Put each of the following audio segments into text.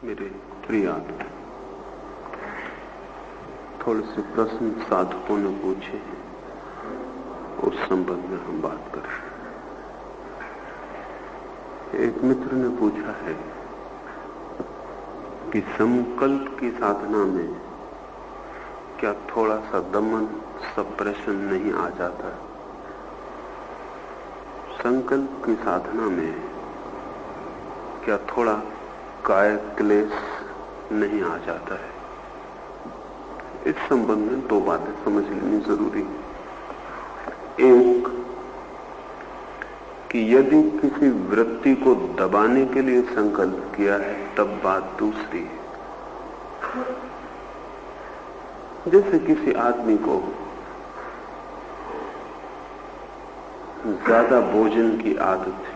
मेरे प्रिय आत्मा, थोड़े से प्रश्न साधकों ने पूछे हैं, उस संबंध में हम बात करें। एक मित्र ने पूछा है कि संकल्प की साधना में क्या थोड़ा सा दमन, सप्रेशन नहीं आ जाता है? संकल्प की साधना में क्या थोड़ा काय क्लेश नहीं आ जाता है? इस संबंध में दो बातें समझ लेनी जरूरी है। एक, कि यदि किसी वृत्ति को दबाने के लिए संकल्प किया है तब बात दूसरी है। जैसे किसी आदमी को ज्यादा भोजन की आदत है,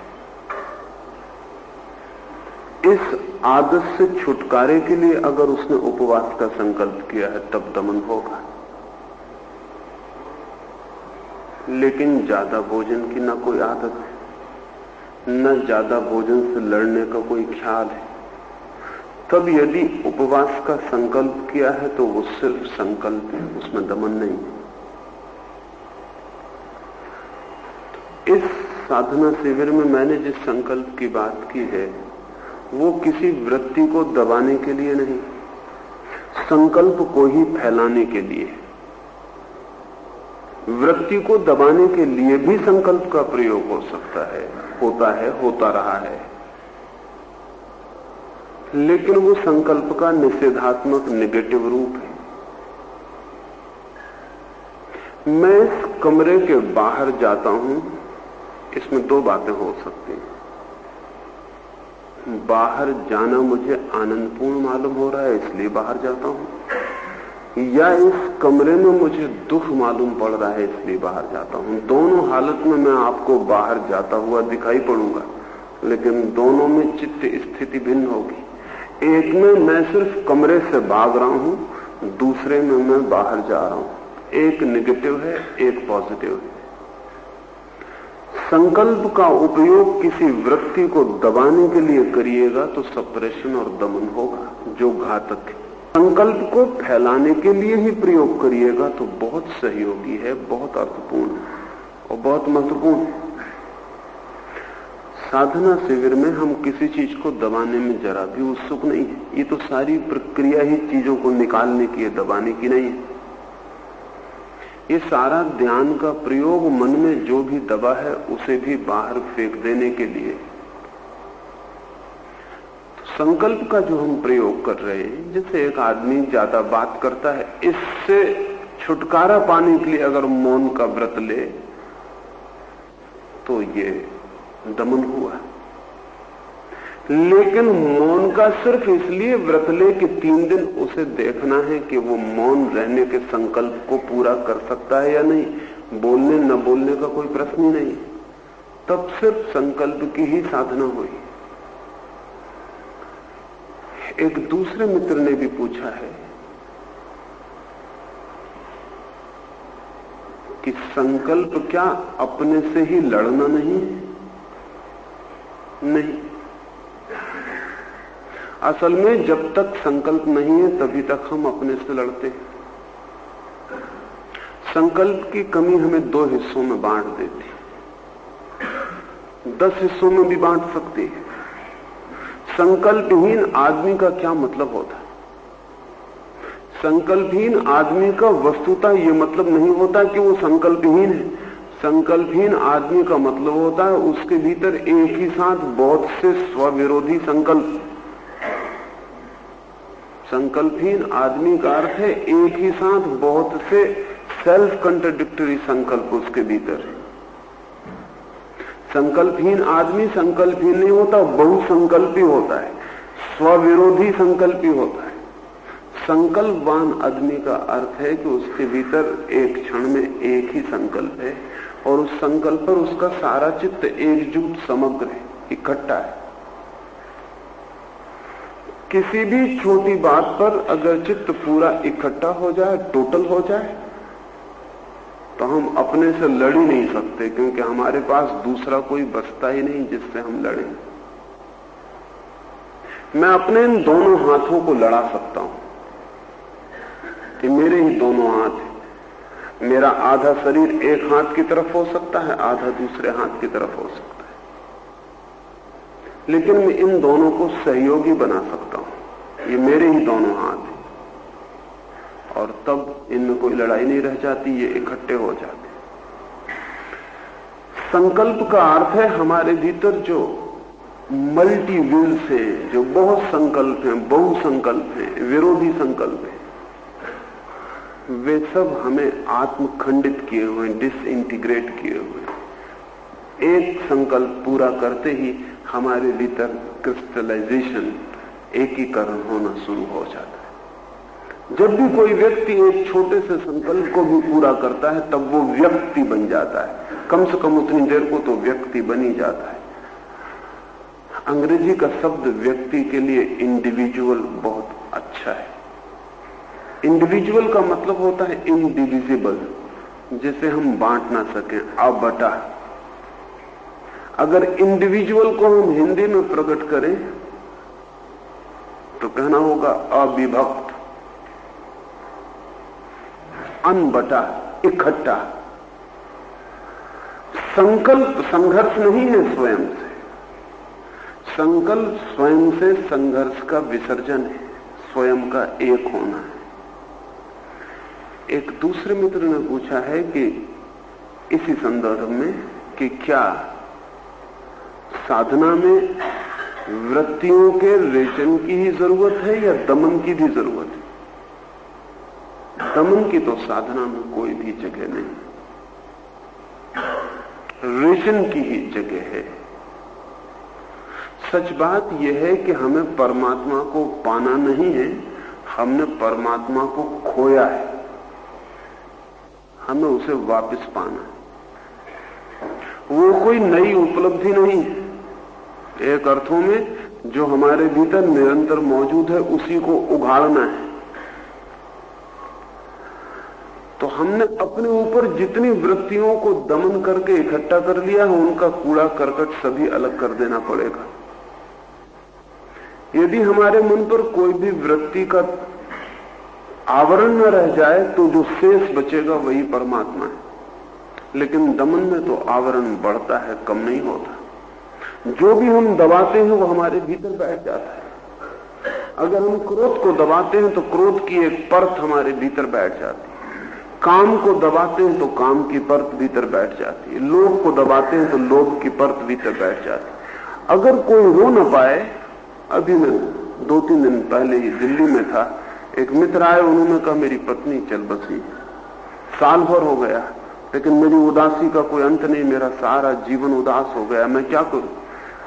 इस आदत से छुटकारे के लिए अगर उसने उपवास का संकल्प किया है तब दमन होगा। लेकिन ज्यादा भोजन की ना कोई आदत है, न ज्यादा भोजन से लड़ने का कोई ख्याल है, तब यदि उपवास का संकल्प किया है तो वो सिर्फ संकल्प है, उसमें दमन नहीं है। इस साधना शिविर में मैंने जिस संकल्प की बात की है वो किसी वृत्ति को दबाने के लिए नहीं, संकल्प को ही फैलाने के लिए। वृत्ति को दबाने के लिए भी संकल्प का प्रयोग हो सकता है, होता रहा है, लेकिन वो संकल्प का निषेधात्मक नेगेटिव रूप है। मैं इस कमरे के बाहर जाता हूं, इसमें दो बातें हो सकती हैं। बाहर जाना मुझे आनंदपूर्ण मालूम हो रहा है इसलिए बाहर जाता हूं, या इस कमरे में मुझे दुख मालूम पड़ रहा है इसलिए बाहर जाता हूं। दोनों हालत में मैं आपको बाहर जाता हुआ दिखाई पड़ूंगा, लेकिन दोनों में चित्त स्थिति भिन्न होगी। एक में मैं सिर्फ कमरे से भाग रहा हूं, दूसरे में मैं बाहर जा रहा हूं। एक नेगेटिव है, एक पॉजिटिव है। संकल्प का उपयोग किसी वृत्ति को दबाने के लिए करिएगा तो सप्रेशन और दमन होगा, जो घातक है। संकल्प को फैलाने के लिए ही प्रयोग करिएगा तो बहुत सहयोगी है, बहुत अर्थपूर्ण और बहुत महत्वपूर्ण है। साधना शिविर में हम किसी चीज को दबाने में जरा भी उत्सुक नहीं है। ये तो सारी प्रक्रिया ही चीजों को निकालने की है, दबाने की नहीं है। ये सारा ध्यान का प्रयोग मन में जो भी दबा है उसे भी बाहर फेंक देने के लिए। संकल्प का जो हम प्रयोग कर रहे हैं, जैसे एक आदमी ज्यादा बात करता है, इससे छुटकारा पाने के लिए अगर मौन का व्रत ले तो ये दमन हुआ। लेकिन मौन का सिर्फ इसलिए व्रत ले कि 3 दिन उसे देखना है कि वो मौन रहने के संकल्प को पूरा कर सकता है या नहीं। बोलने न बोलने का कोई प्रश्न ही नहीं, तब सिर्फ संकल्प की ही साधना हुई। एक दूसरे मित्र ने भी पूछा है कि संकल्प क्या अपने से ही लड़ना नहीं है? नहीं, असल में जब तक संकल्प नहीं है तभी तक हम अपने से लड़ते हैं। संकल्प की कमी हमें 2 हिस्सों में बांट देती, 10 हिस्सों में भी बांट सकती है। संकल्पहीन आदमी का क्या मतलब होता है? संकल्पहीन आदमी का वस्तुतः यह मतलब नहीं होता कि वो संकल्पहीन है। संकल्पहीन आदमी का मतलब होता है उसके भीतर एक ही साथ बहुत से स्वविरोधी संकल्प। संकल्पहीन आदमी का अर्थ है एक ही साथ बहुत से सेल्फ कंट्राडिक्टरी संकल्प उसके भीतर है। संकल्पहीन आदमी संकल्पहीन नहीं होता, बहुसंकल्पी होता है, स्वविरोधी संकल्पी होता है। संकल्पवान आदमी का अर्थ है कि उसके भीतर एक क्षण में एक ही संकल्प है और उस संकल्प पर उसका सारा चित्त एकजुट, समग्र है, इकट्ठा है। किसी भी छोटी बात पर अगर चित्त पूरा इकट्ठा हो जाए, टोटल हो जाए, तो हम अपने से लड़ ही नहीं सकते, क्योंकि हमारे पास दूसरा कोई बचता ही नहीं जिससे हम लड़ें। मैं अपने इन दोनों हाथों को लड़ा सकता हूं कि मेरे ही दोनों हाथ हैं। मेरा आधा शरीर एक हाथ की तरफ हो सकता है, आधा दूसरे हाथ की तरफ हो सकता है, लेकिन मैं इन दोनों को सहयोगी बना सकता हूं। ये मेरे ही दोनों हाथ हैं और तब इनमें कोई लड़ाई नहीं रह जाती, ये इकट्ठे हो जाते। संकल्प का अर्थ है हमारे भीतर जो मल्टी विल्स हैं, जो बहुत संकल्प हैं, बहुसंकल्प हैं, विरोधी संकल्प हैं, वे सब हमें आत्मखंडित किए हुए, डिसइंटीग्रेट किए हुए। एक संकल्प पूरा करते ही हमारे भीतर क्रिस्टलाइजेशन, एकीकरण होना शुरू हो जाता है। जब भी कोई व्यक्ति एक छोटे से संकल्प को भी पूरा करता है तब वो व्यक्ति बन जाता है। कम से कम उतनी देर को तो व्यक्ति बन ही जाता है। अंग्रेजी का शब्द व्यक्ति के लिए इंडिविजुअल बहुत अच्छा है। इंडिविजुअल का मतलब होता है इनडिविजिबल, जिसे हम बांट ना सकें, अबटा। अगर इंडिविजुअल को हम हिंदी में प्रकट करें तो कहना होगा अविभक्त, अनबटा, इकट्ठा। संकल्प संघर्ष नहीं है स्वयं से, संकल्प स्वयं से संघर्ष का विसर्जन है, स्वयं का एक होना है। एक दूसरे मित्र ने पूछा है कि इसी संदर्भ में कि क्या साधना में वृत्तियों के रेचन की ही जरूरत है या दमन की भी जरूरत है? दमन की तो साधना में कोई भी जगह नहीं, रेचन की ही जगह है। सच बात यह है कि हमें परमात्मा को पाना नहीं है, हमने परमात्मा को खोया है, हमें उसे वापस पाना है। वो कोई नई उपलब्धि नहीं है। एक अर्थों में जो हमारे भीतर निरंतर मौजूद है उसी को उघाड़ना है। तो हमने अपने ऊपर जितनी वृत्तियों को दमन करके इकट्ठा कर लिया है उनका कूड़ा करकट सभी अलग कर देना पड़ेगा। यदि हमारे मन पर कोई भी वृत्ति का आवरण न रह जाए तो जो शेष बचेगा वही परमात्मा है। लेकिन दमन में तो आवरण बढ़ता है, कम नहीं होता। जो भी हम दबाते हैं वो हमारे भीतर बैठ जाता है। अगर हम क्रोध को दबाते हैं तो क्रोध की एक परत हमारे भीतर बैठ जाती है। काम को दबाते हैं तो काम की परत भीतर बैठ जाती है। लोभ को दबाते हैं तो लोभ की परत भीतर बैठ जाती है। अगर कोई रो न पाए, अभी मैं 2-3 दिन पहले ही दिल्ली में था, एक मित्र आए, उन्होंने कहा मेरी पत्नी चल बसी, साल भर हो गया लेकिन मेरी उदासी का कोई अंत नहीं, मेरा सारा जीवन उदास हो गया, मैं क्या करूं?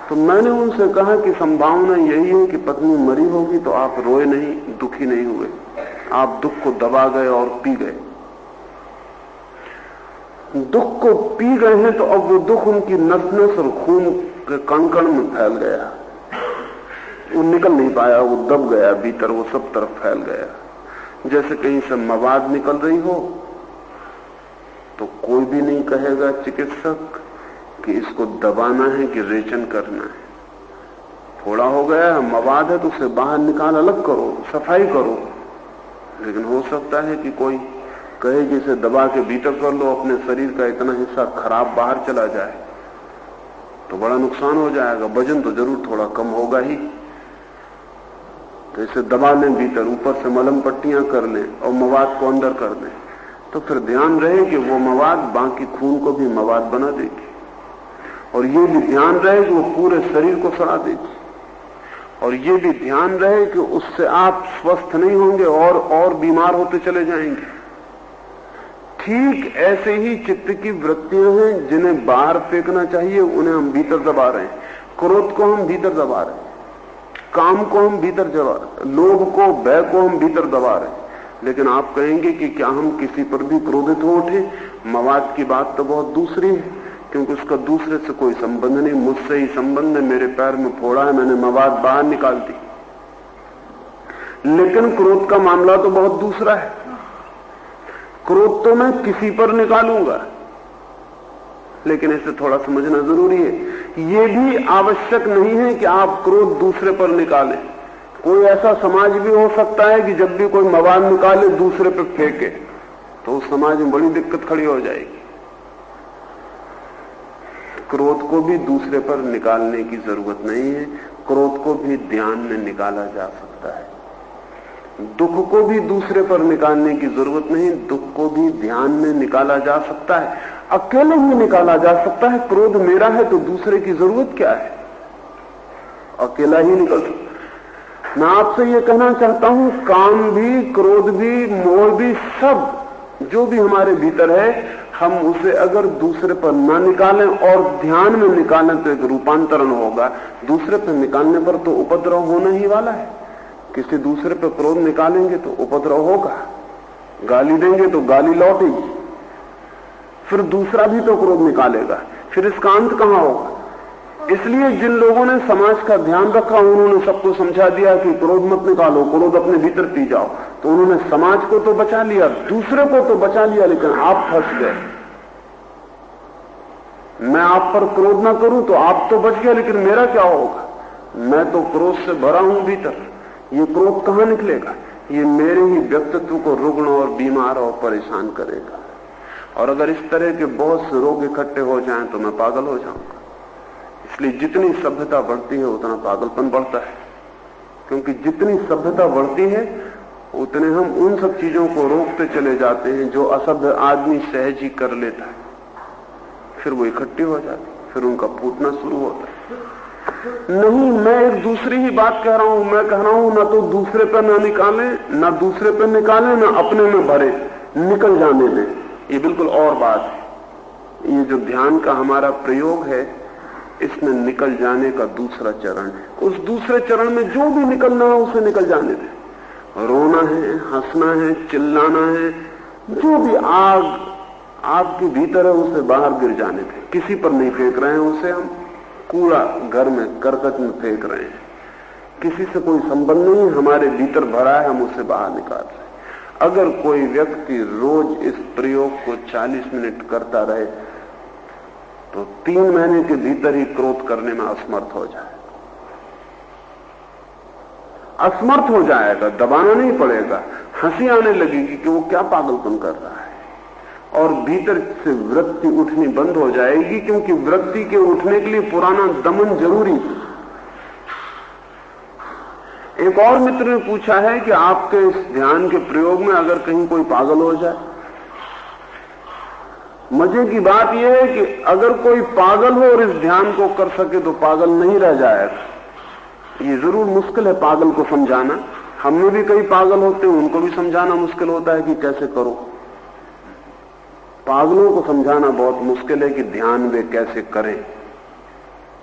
तो मैंने उनसे कहा कि संभावना यही है कि पत्नी मरी होगी तो आप रोए नहीं, दुखी नहीं हुए, आप दुख को दबा गए और पी गए। दुख को पी गए हैं तो अब वो दुख उनकी नस नस और खून के कण कण में फैल गया, वो निकल नहीं पाया, वो दब गया भीतर, वो सब तरफ फैल गया। जैसे कहीं से मवाद निकल रही हो तो कोई भी नहीं कहेगा चिकित्सक कि इसको दबाना है कि रेचन करना है। थोड़ा हो गया मवाद है तो उसे बाहर निकाल, अलग करो, सफाई करो। लेकिन हो सकता है कि कोई कहे कि इसे दबा के भीतर कर लो, अपने शरीर का इतना हिस्सा खराब बाहर चला जाए तो बड़ा नुकसान हो जाएगा, वजन तो जरूर थोड़ा कम होगा ही। तो इसे दबा लें भीतर, ऊपर से मलहम पट्टियां कर लें और मवाद को अंदर कर दें, तो फिर ध्यान रहे कि वो मवाद बाकी खून को भी मवाद बना देगी, और ये भी ध्यान रहे कि वो पूरे शरीर को सड़ा देगी, और ये भी ध्यान रहे कि उससे आप स्वस्थ नहीं होंगे और बीमार होते चले जाएंगे। ठीक ऐसे ही चित्त की वृत्तियां हैं जिन्हें बाहर फेंकना चाहिए, उन्हें हम भीतर दबा रहे हैं। क्रोध को हम भीतर दबा रहे हैं, काम को हम भीतर दबा रहे हैं, लोभ को, भय को हम भीतर दबा रहे हैं। लेकिन आप कहेंगे कि क्या हम किसी पर भी क्रोधित हो उठे? मवाद की बात तो बहुत दूसरी है, क्योंकि उसका दूसरे से कोई संबंध नहीं, मुझसे ही संबंध है। मेरे पैर में फोड़ा है, मैंने मवाद बाहर निकाल दी। लेकिन क्रोध का मामला तो बहुत दूसरा है। क्रोध तो मैं किसी पर निकालूंगा, लेकिन इसे थोड़ा समझना जरूरी है। ये भी आवश्यक नहीं है कि आप क्रोध दूसरे पर निकालें। कोई ऐसा समाज भी हो सकता है कि जब भी कोई मवाद निकाले दूसरे पे फेंके, तो उस समाज में बड़ी दिक्कत खड़ी हो जाएगी। क्रोध को भी दूसरे पर निकालने की जरूरत नहीं है, क्रोध को भी ध्यान में निकाला जा सकता है। दुख को भी दूसरे पर निकालने की जरूरत नहीं, दुख को भी ध्यान में निकाला जा सकता है, अकेले ही निकाला जा सकता है। क्रोध मेरा है तो दूसरे की जरूरत क्या है, अकेला ही निकल सकता। मैं आपसे ये कहना चाहता हूं, काम भी, क्रोध भी, मोह भी, सब जो भी हमारे भीतर है, हम उसे अगर दूसरे पर ना निकालें और ध्यान में निकालें तो एक रूपांतरण होगा। दूसरे पर निकालने पर तो उपद्रव होना ही वाला है। किसी दूसरे पर क्रोध निकालेंगे तो उपद्रव होगा, गाली देंगे तो गाली लौटेगी, फिर दूसरा भी तो क्रोध निकालेगा, फिर इसका अंत कहां होगा। इसलिए जिन लोगों ने समाज का ध्यान रखा, उन्होंने सबको समझा दिया कि क्रोध मत निकालो, क्रोध अपने भीतर पी जाओ, तो उन्होंने समाज को तो बचा लिया, दूसरे को तो बचा लिया, लेकिन आप फंस गए। मैं आप पर क्रोध ना करूं तो आप तो बच गया, लेकिन मेरा क्या होगा? मैं तो क्रोध से भरा हूं भीतर। ये क्रोध कहां निकलेगा? ये मेरे ही व्यक्तित्व को रुग्ण और बीमार और परेशान करेगा। और अगर इस तरह के बहुत से रोग इकट्ठे हो जाएं तो मैं पागल हो जाऊंगा। इसलिए जितनी सभ्यता बढ़ती है उतना पागलपन बढ़ता है, क्योंकि जितनी सभ्यता बढ़ती है उतने हम उन सब चीजों को रोकते चले जाते हैं जो असभ्य आदमी सहज ही कर लेता है। फिर वो इकट्ठी हो जाती, फिर उनका फूटना शुरू होता है। नहीं, मैं एक दूसरी ही बात कह रहा हूं। मैं कह रहा हूं ना तो दूसरे पर ना निकालें, ना दूसरे पर निकालें, ना अपने में भरे, निकल जाने दें। ये बिल्कुल और बात है। ये जो ध्यान का हमारा प्रयोग है, इसमें निकल जाने का दूसरा चरण है। उस दूसरे चरण में जो भी निकलना है उसे निकल जाने दें। रोना है, हंसना है, चिल्लाना है, जो भी आग आपके भीतर है उसे बाहर गिर जाने दें। किसी पर नहीं फेंक रहे हैं उसे, हम कूड़ा घर में करकट में फेंक रहे हैं। किसी से कोई संबंध नहीं, हमारे भीतर भरा है, हम उसे बाहर निकाल रहे हैं। अगर कोई व्यक्ति रोज इस प्रयोग को 40 मिनट करता रहे तो 3 महीने के भीतर ही क्रोध करने में असमर्थ हो जाएगा। असमर्थ हो जाएगा, दबाना नहीं पड़ेगा। हंसी आने लगेगी कि वो क्या पागलपन कर रहा है, और भीतर से वृत्ति उठनी बंद हो जाएगी, क्योंकि वृत्ति के उठने के लिए पुराना दमन जरूरी है। एक और मित्र ने पूछा है कि आपके इस ध्यान के प्रयोग में अगर कहीं कोई पागल हो जाए। मजे की बात यह है कि अगर कोई पागल हो और इस ध्यान को कर सके तो पागल नहीं रह जाएगा। ये जरूर मुश्किल है पागल को समझाना। हम में भी कई पागल होते हैं, उनको भी समझाना मुश्किल होता है कि कैसे करो। पागलों को समझाना बहुत मुश्किल है कि ध्यान वे कैसे करें,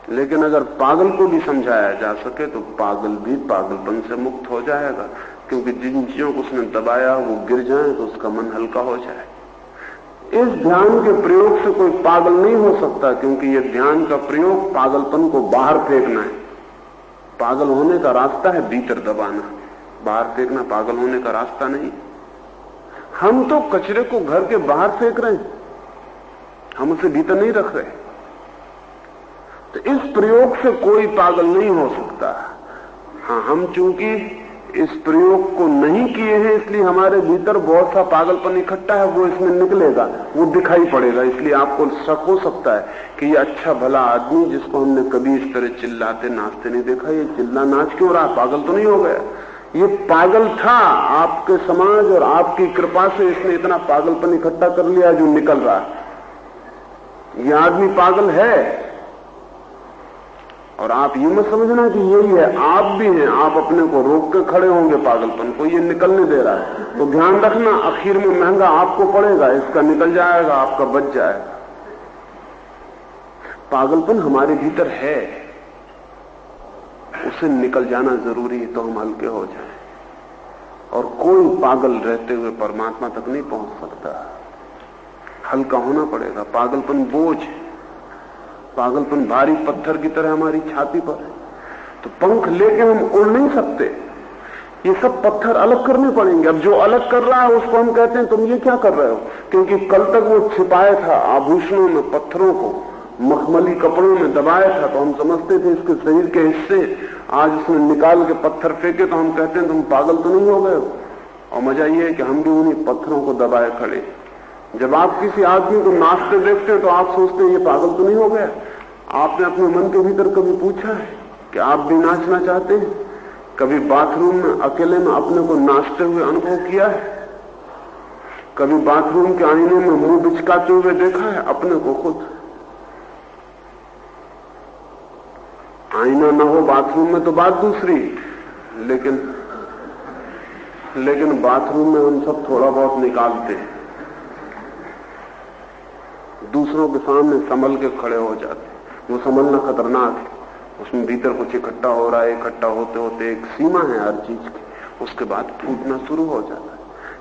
लेकिन अगर पागल को भी समझाया जा सके तो पागल भी पागलपन से मुक्त हो जाएगा, क्योंकि जिन चीजों को उसने दबाया वो गिर जाए तो उसका मन हल्का हो जाए। इस ध्यान के प्रयोग से कोई पागल नहीं हो सकता, क्योंकि यह ध्यान का प्रयोग पागलपन को बाहर फेंकना है। पागल होने का रास्ता है भीतर दबाना, बाहर फेंकना पागल होने का रास्ता नहीं। हम तो कचरे को घर के बाहर फेंक रहे हैं, हम उसे भीतर नहीं रख रहे। तो इस प्रयोग से कोई पागल नहीं हो सकता। हाँ, हम चूंकि इस प्रयोग को नहीं किए हैं, इसलिए हमारे भीतर बहुत सा पागलपन इकट्ठा है, वो इसमें निकलेगा, वो दिखाई पड़ेगा। इसलिए आपको शक हो सकता है कि ये अच्छा भला आदमी जिसको हमने कभी इस तरह चिल्लाते नाचते नहीं देखा, ये चिल्ला नाच क्यों रहा? पागल तो नहीं हो गया? ये पागल था। आपके समाज और आपकी कृपा से इसने इतना पागलपन इकट्ठा कर लिया जो निकल रहा है। ये आदमी पागल है, और आप ये मत समझना कि यही है, आप भी हैं। आप अपने को रोक के खड़े होंगे पागलपन को, ये निकलने दे रहा है तो ध्यान रखना, आखिर में महंगा आपको पड़ेगा। इसका निकल जाएगा, आपका बच जाएगा। पागलपन हमारे भीतर है, उसे निकल जाना जरूरी है तो हम हल्के हो जाएं। और कोई पागल रहते हुए परमात्मा तक नहीं पहुंच सकता। हल्का होना पड़ेगा। पागलपन बोझ है, पागलपन भारी पत्थर की तरह हमारी छाती पर है। तो पंख लेके हम उड़ नहीं सकते, ये सब पत्थर अलग करने पड़ेंगे। अब जो अलग कर रहा है उसको हम कहते हैं तुम ये क्या कर रहे हो, क्योंकि कल तक वो छिपाया था आभूषणों में, पत्थरों को मखमली कपड़ों में दबाया था, तो हम समझते थे इसके शरीर के हिस्से। आज उसने निकाल के पत्थर फेंके तो हम कहते हैं तुम पागल तो नहीं हो गए हो। और मजा ये है कि हम भी उन्हीं पत्थरों को दबाए खड़े। जब आप किसी आदमी को नाचते देखते हैं तो आप सोचते हैं ये पागल तो नहीं हो गया। आपने अपने मन के भीतर कभी पूछा है कि आप भी नाचना चाहते हैं? कभी बाथरूम में अकेले में अपने को नाचते हुए अनुभव किया है? कभी बाथरूम के आईने में मुंह बिचकाते हुए देखा है अपने को खुद? आईना ना हो बाथरूम में तो बात दूसरी, लेकिन बाथरूम में हम सब थोड़ा बहुत निकालते हैं, दूसरों के सामने संभल के खड़े हो जाते। वो संभलना खतरनाक है, उसमें भीतर कुछ इकट्ठा हो रहा है, इकट्ठा होते होते एक सीमा है हर चीज की, उसके बाद फूटना शुरू हो जाता है।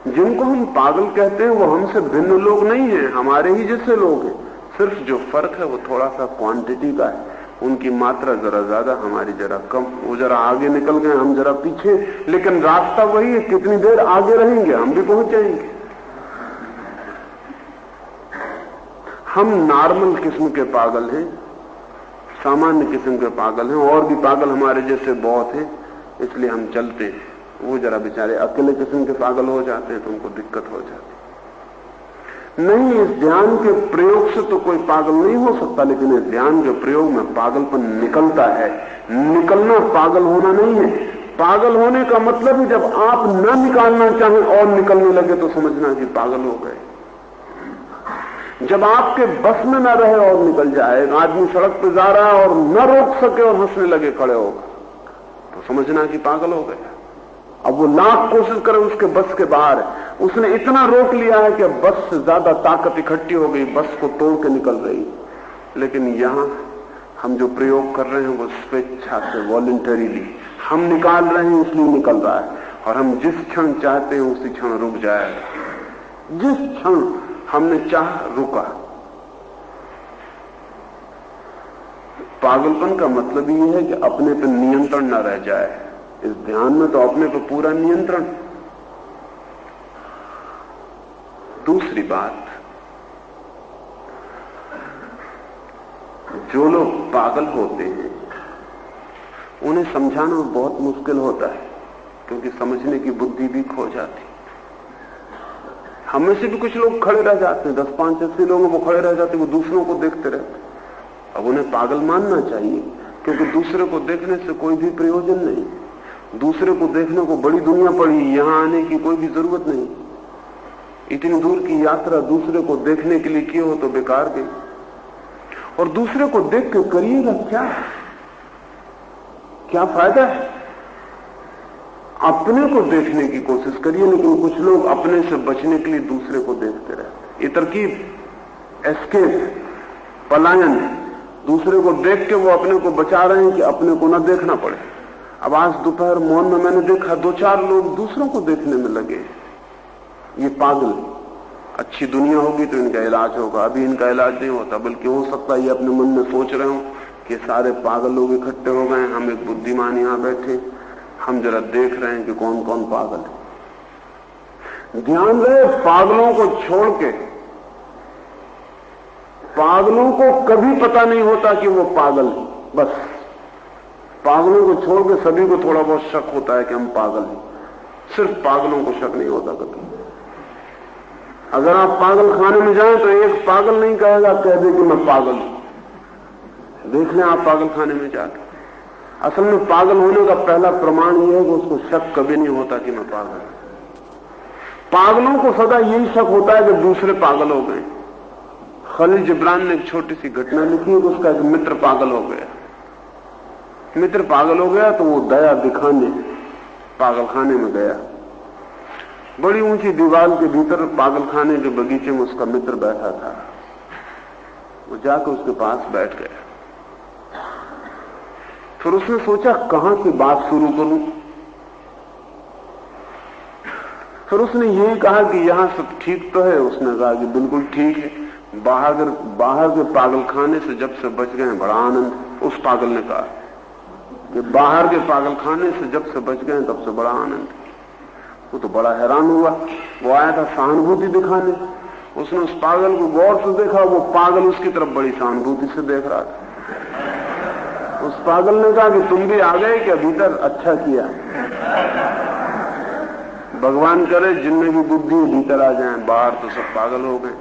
जिनको हम पागल कहते हैं वो हमसे भिन्न लोग नहीं हैं, हमारे ही जैसे लोग हैं। सिर्फ जो फर्क है वो थोड़ा सा क्वांटिटी का है, उनकी मात्रा जरा ज्यादा, हमारी जरा कम। वो जरा आगे निकल गए, हम जरा पीछे, लेकिन रास्ता वही है। कितनी देर आगे रहेंगे हम भी पहुंच जाएंगे। हम नॉर्मल किस्म के पागल हैं, सामान्य किस्म के पागल हैं, और भी पागल हमारे जैसे बहुत हैं, इसलिए हम चलते हैं। वो जरा बेचारे अकेले किस्म के पागल हो जाते हैं तो उनको दिक्कत हो जाती नहीं। इस ध्यान के प्रयोग से तो कोई पागल नहीं हो सकता, लेकिन इस ध्यान के प्रयोग में पागलपन निकलता है। निकलना पागल होना नहीं है। पागल होने का मतलब है जब आप न निकालना चाहें और निकलने लगे तो समझना कि पागल हो गए। जब आपके बस में न रहे और निकल जाए, एक आदमी सड़क पर जा रहा है और न रोक सके और हंसने लगे खड़े होगा, तो समझना कि पागल हो गया। अब वो लाख कोशिश करे, उसके बस के बाहर है। उसने इतना रोक लिया है कि बस से ज्यादा ताकत इकट्ठी हो गई, बस को तोड़ के निकल रही। लेकिन यहां हम जो प्रयोग कर रहे हैं वो स्वेच्छा से, वॉलंटरीली हम निकाल रहे हैं, इसलिए निकल रहा है। और हम जिस क्षण चाहते हैं उसी क्षण रुक जाएगा। जिस क्षण हमने चाह रुका। पागलपन का मतलब ये है कि अपने पर नियंत्रण न रह जाए। इस ध्यान में तो अपने पर पूरा नियंत्रण। दूसरी बात, जो लोग पागल होते हैं उन्हें समझाना बहुत मुश्किल होता है, क्योंकि समझने की बुद्धि भी खो जाती। हमें से भी कुछ लोग खड़े रह जाते हैं, 10-5 ऐसे लोगों को खड़े रह जाते, वो दूसरों को देखते रहते। अब उन्हें पागल मानना चाहिए, क्योंकि दूसरे को देखने से कोई भी प्रयोजन नहीं। दूसरे को देखने को बड़ी दुनिया पड़ी, यहां आने की कोई भी जरूरत नहीं। इतनी दूर की यात्रा दूसरे को देखने के लिए की हो तो बेकार गई। और दूसरे को देख के करिएगा क्या फायदा है? अपने को देखने की कोशिश करिए, लेकिन कुछ लोग अपने से बचने के लिए दूसरे को देखते रहते। ये तरकीब, एस्केप, पलायन। दूसरे को देख के वो अपने को बचा रहे हैं कि अपने को न देखना पड़े। अब आज दोपहर मॉल में मैंने देखा 2-4 लोग दूसरों को देखने में लगे। ये पागल। अच्छी दुनिया होगी तो इनका इलाज होगा, अभी इनका इलाज नहीं होता, बल्कि हो सकता है ये अपने मन में सोच रहे हो कि सारे पागल लोग इकट्ठे हो गए, हम एक बुद्धिमान यहां बैठे, हम जरा देख रहे हैं कि कौन कौन पागल है। ध्यान रहे, पागलों को छोड़ के, पागलों को कभी पता नहीं होता कि वो पागल है। बस पागलों को छोड़ के सभी को थोड़ा बहुत शक होता है कि हम पागल हैं। सिर्फ पागलों को शक नहीं होता कभी। अगर आप पागल खाने में जाएं तो एक पागल नहीं कहेगा, कह दे कि मैं पागल हूं। देख लें आप पागल खाने में जाकर। असल में पागल होने का पहला प्रमाण यह है कि उसको शक कभी नहीं होता कि मैं पागल हूं। पागलों को सदा यही शक होता है कि दूसरे पागल हो गए। खलील जिब्रान ने एक छोटी सी घटना लिखी है कि उसका एक मित्र पागल हो गया। मित्र पागल हो गया तो वो दया दिखाने पागलखाने में गया। बड़ी ऊंची दीवार के भीतर पागलखाने के बगीचे में उसका मित्र बैठा था। वो जाकर उसके पास बैठ गया। फिर उसने सोचा कहां से बात शुरू करूं। फिर उसने यही कहा कि यहां सब ठीक तो है। उसने कहा कि बिल्कुल ठीक है, बाहर के पागलखाने से जब से बच गए बड़ा आनंद। उस पागल ने कहा कि बाहर के पागलखाने से जब से बच गए तब से बड़ा आनंद। वो तो बड़ा हैरान हुआ। वो आया था सहानुभूति दिखाने। उसने उस पागल को गौर से देखा, वो पागल उसकी तरफ बड़ी सहानुभूति से देख रहा था। उस पागल ने कहा कि तुम भी आ गए क्या भीतर? अच्छा किया। भगवान करे जिनमें भी बुद्धि भीतर आ जाए, बाहर तो सब पागल हो गए।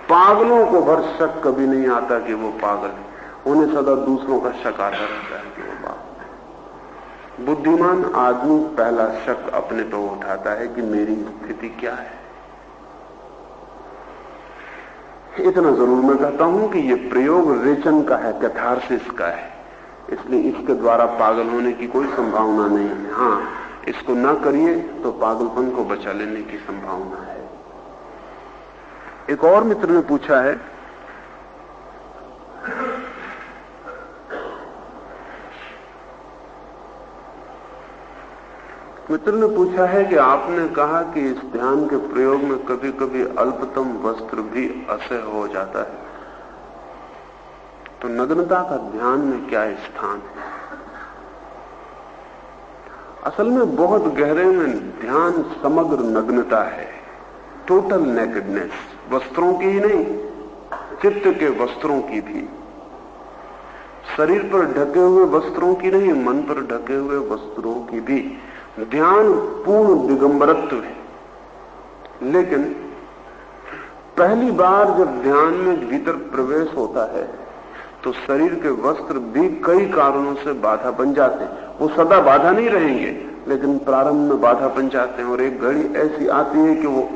पागलों को भर शक कभी नहीं आता कि वो पागल है, उन्हें सदा दूसरों का शक आता रहता है कि वो पागल। बुद्धिमान आदमी पहला शक अपने पे उठाता है कि मेरी स्थिति क्या है। इतना जरूर मैं कहता हूं कि ये प्रयोग रेचन का है, कैथारसिस का है, इसलिए इसके द्वारा पागल होने की कोई संभावना नहीं है। हाँ, इसको ना करिए तो पागलपन को बचा लेने की संभावना है। एक और मित्र ने पूछा है, कि आपने कहा कि इस ध्यान के प्रयोग में कभी कभी अल्पतम वस्त्र भी असह्य हो जाता है, तो नग्नता का ध्यान में क्या स्थान है? असल में बहुत गहरे में ध्यान समग्र नग्नता है, टोटल नेकेडनेस, वस्त्रों की ही नहीं, चित्त के वस्त्रों की भी। शरीर पर ढके हुए वस्त्रों की नहीं, मन पर ढके हुए वस्त्रों की भी। ध्यान पूर्ण दिगंबरत्व है। लेकिन पहली बार जब ध्यान में भीतर प्रवेश होता है तो शरीर के वस्त्र भी कई कारणों से बाधा बन जाते हैं। वो सदा बाधा नहीं रहेंगे, लेकिन प्रारंभ में बाधा बन जाते हैं, और एक घड़ी ऐसी आती है कि वो